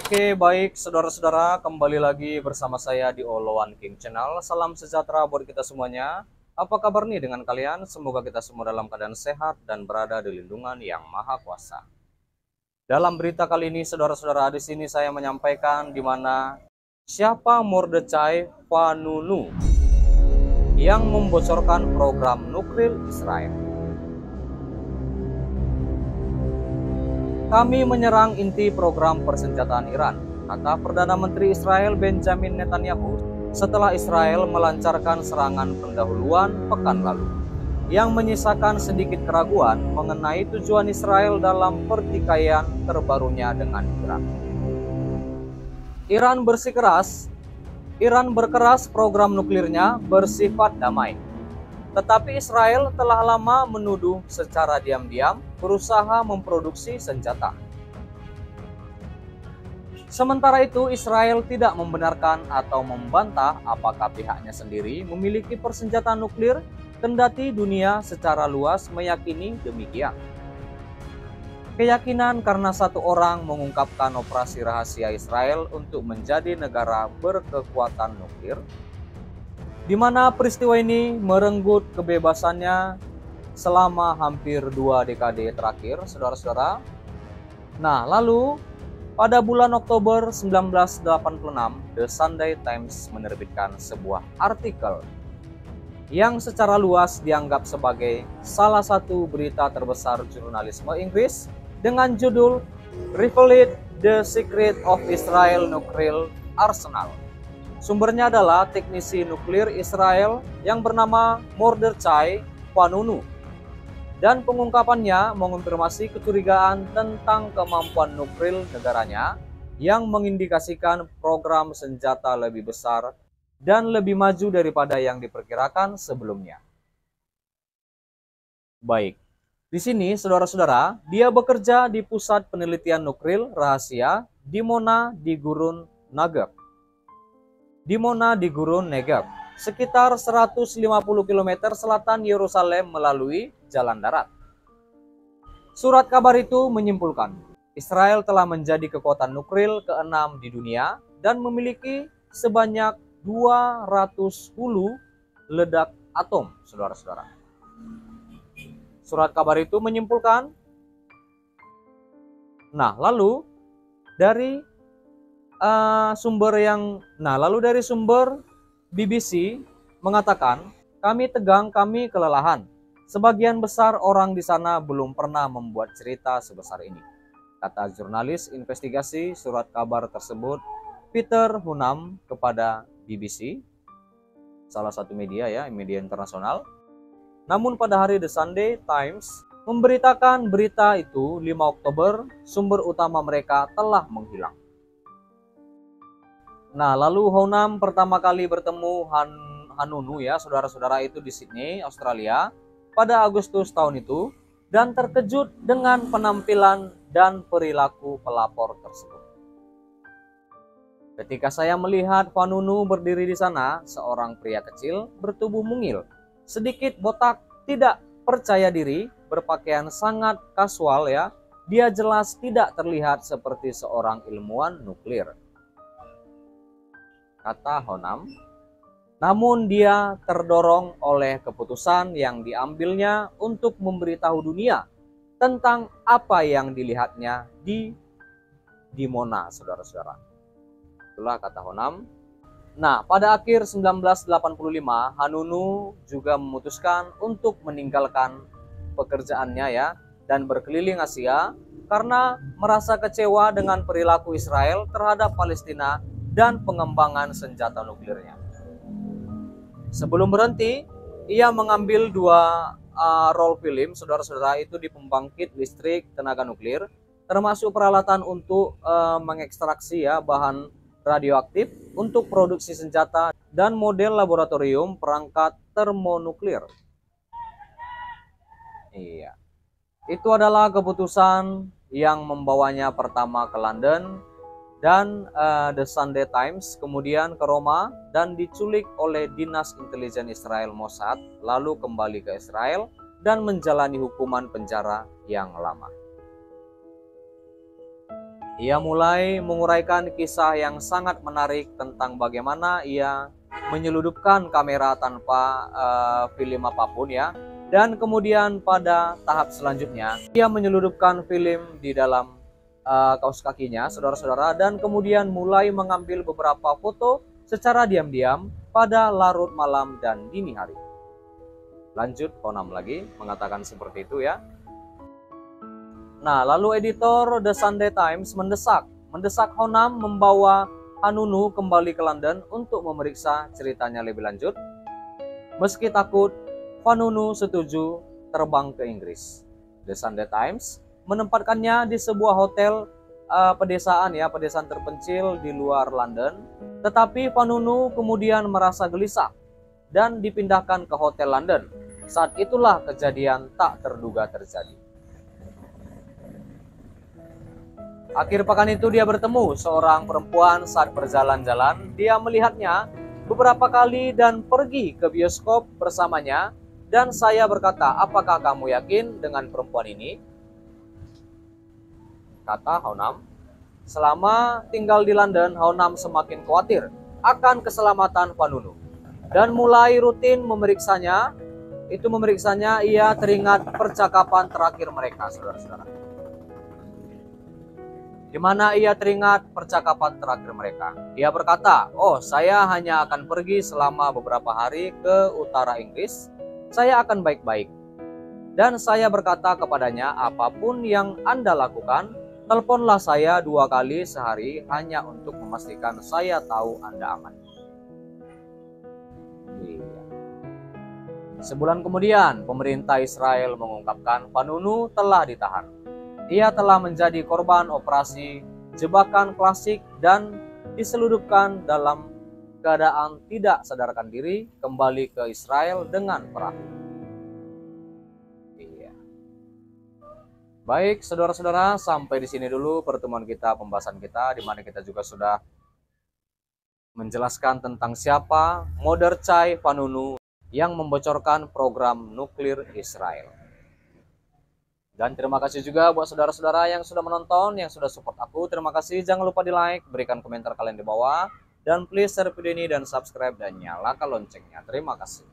Oke, baik saudara-saudara, kembali lagi bersama saya di All One King Channel. Salam sejahtera buat kita semuanya. Apa kabar nih dengan kalian? Semoga kita semua dalam keadaan sehat dan berada di lindungan yang Maha Kuasa. Dalam berita kali ini, saudara-saudara, di sini saya menyampaikan di mana siapa Mordechai Vanunu yang membocorkan program nuklir Israel. Kami menyerang inti program persenjataan Iran, kata Perdana Menteri Israel Benjamin Netanyahu setelah Israel melancarkan serangan pendahuluan pekan lalu, yang menyisakan sedikit keraguan mengenai tujuan Israel dalam pertikaian terbarunya dengan Iran. Iran berkeras program nuklirnya bersifat damai. Tetapi Israel telah lama menuduh secara diam-diam berusaha memproduksi senjata. Sementara itu, Israel tidak membenarkan atau membantah apakah pihaknya sendiri memiliki persenjataan nuklir, kendati dunia secara luas meyakini demikian. Keyakinan karena satu orang mengungkapkan operasi rahasia Israel untuk menjadi negara berkekuatan nuklir, di mana peristiwa ini merenggut kebebasannya selama hampir 2 dekade terakhir, saudara-saudara. Nah, lalu pada bulan Oktober 1986, The Sunday Times menerbitkan sebuah artikel yang secara luas dianggap sebagai salah satu berita terbesar jurnalisme Inggris dengan judul "Revealed: The Secret of Israel Nuclear Arsenal". Sumbernya adalah teknisi nuklir Israel yang bernama Mordechai Vanunu. Dan pengungkapannya mengonfirmasi kecurigaan tentang kemampuan nuklir negaranya yang mengindikasikan program senjata lebih besar dan lebih maju daripada yang diperkirakan sebelumnya. Baik, di sini saudara-saudara, dia bekerja di Pusat Penelitian Nuklir Rahasia Dimona di Gurun Negev, sekitar 150 km selatan Yerusalem melalui jalan darat. Surat kabar itu menyimpulkan, Israel telah menjadi kekuatan nuklir ke-6 di dunia dan memiliki sebanyak 200 hulu ledak atom, saudara-saudara. Surat kabar itu menyimpulkan, lalu dari sumber BBC mengatakan, kami kelelahan. Sebagian besar orang di sana belum pernah membuat cerita sebesar ini, kata jurnalis investigasi surat kabar tersebut Peter Hunam kepada BBC, salah satu media internasional. Namun pada hari The Sunday Times memberitakan berita itu 5 Oktober, sumber utama mereka telah menghilang. Nah, lalu Hunam pertama kali bertemu Vanunu saudara-saudara itu di Sydney, Australia pada Agustus tahun itu, dan terkejut dengan penampilan dan perilaku pelapor tersebut. Ketika saya melihat Vanunu berdiri di sana, seorang pria kecil bertubuh mungil, sedikit botak, tidak percaya diri, berpakaian sangat kasual dia jelas tidak terlihat seperti seorang ilmuwan nuklir, kata Hunam. Namun dia terdorong oleh keputusan yang diambilnya untuk memberitahu dunia tentang apa yang dilihatnya di Dimona, saudara-saudara. Itulah kata Hunam. Nah, pada akhir 1985, Vanunu juga memutuskan untuk meninggalkan pekerjaannya dan berkeliling Asia karena merasa kecewa dengan perilaku Israel terhadap Palestina dan pengembangan senjata nuklirnya. Sebelum berhenti, ia mengambil 2 roll film, saudara-saudara, itu di pembangkit listrik tenaga nuklir, termasuk peralatan untuk mengekstraksi bahan radioaktif untuk produksi senjata dan model laboratorium perangkat termonuklir. Iya. Itu adalah keputusan yang membawanya pertama ke London dan The Sunday Times, kemudian ke Roma dan diculik oleh Dinas Intelijen Israel Mossad, lalu kembali ke Israel dan menjalani hukuman penjara yang lama. Ia mulai menguraikan kisah yang sangat menarik tentang bagaimana ia menyeludupkan kamera tanpa film apapun ya. Dan kemudian pada tahap selanjutnya, ia menyeludupkan film di dalam kaos kakinya, saudara-saudara, dan kemudian mulai mengambil beberapa foto secara diam-diam pada larut malam dan dini hari. Lanjut, Honam lagi mengatakan seperti itu ya. Nah, lalu editor The Sunday Times mendesak Honam membawa Hanunu kembali ke London untuk memeriksa ceritanya lebih lanjut. Meski takut, Hanunu setuju terbang ke Inggris. The Sunday Times menempatkannya di sebuah hotel pedesaan terpencil di luar London. Tetapi Hanunu kemudian merasa gelisah dan dipindahkan ke hotel London. Saat itulah kejadian tak terduga terjadi. Akhir pekan itu dia bertemu seorang perempuan saat berjalan-jalan. Dia melihatnya beberapa kali dan pergi ke bioskop bersamanya. Dan saya berkata, apakah kamu yakin dengan perempuan ini? Kata Honam. Selama tinggal di London, Honam semakin khawatir akan keselamatan Hanunu dan mulai rutin memeriksanya. Ia teringat percakapan terakhir mereka, saudara-saudara. Di mana ia teringat percakapan terakhir mereka. Ia berkata, oh, saya hanya akan pergi selama beberapa hari ke utara Inggris. Saya akan baik-baik. Dan saya berkata kepadanya, apapun yang Anda lakukan, teleponlah saya 2 kali sehari hanya untuk memastikan saya tahu Anda aman. Sebulan kemudian, pemerintah Israel mengungkapkan Hanunu telah ditahan. Ia telah menjadi korban operasi jebakan klasik dan diseludupkan dalam keadaan tidak sadarkan diri kembali ke Israel dengan perahu. Baik, saudara-saudara, sampai di sini dulu pertemuan kita, pembahasan kita, di mana kita juga sudah menjelaskan tentang siapa Mordechai Vanunu yang membocorkan program nuklir Israel. Dan terima kasih juga buat saudara-saudara yang sudah menonton, yang sudah support aku. Terima kasih, jangan lupa di like, berikan komentar kalian di bawah, dan please share video ini dan subscribe dan nyalakan loncengnya. Terima kasih.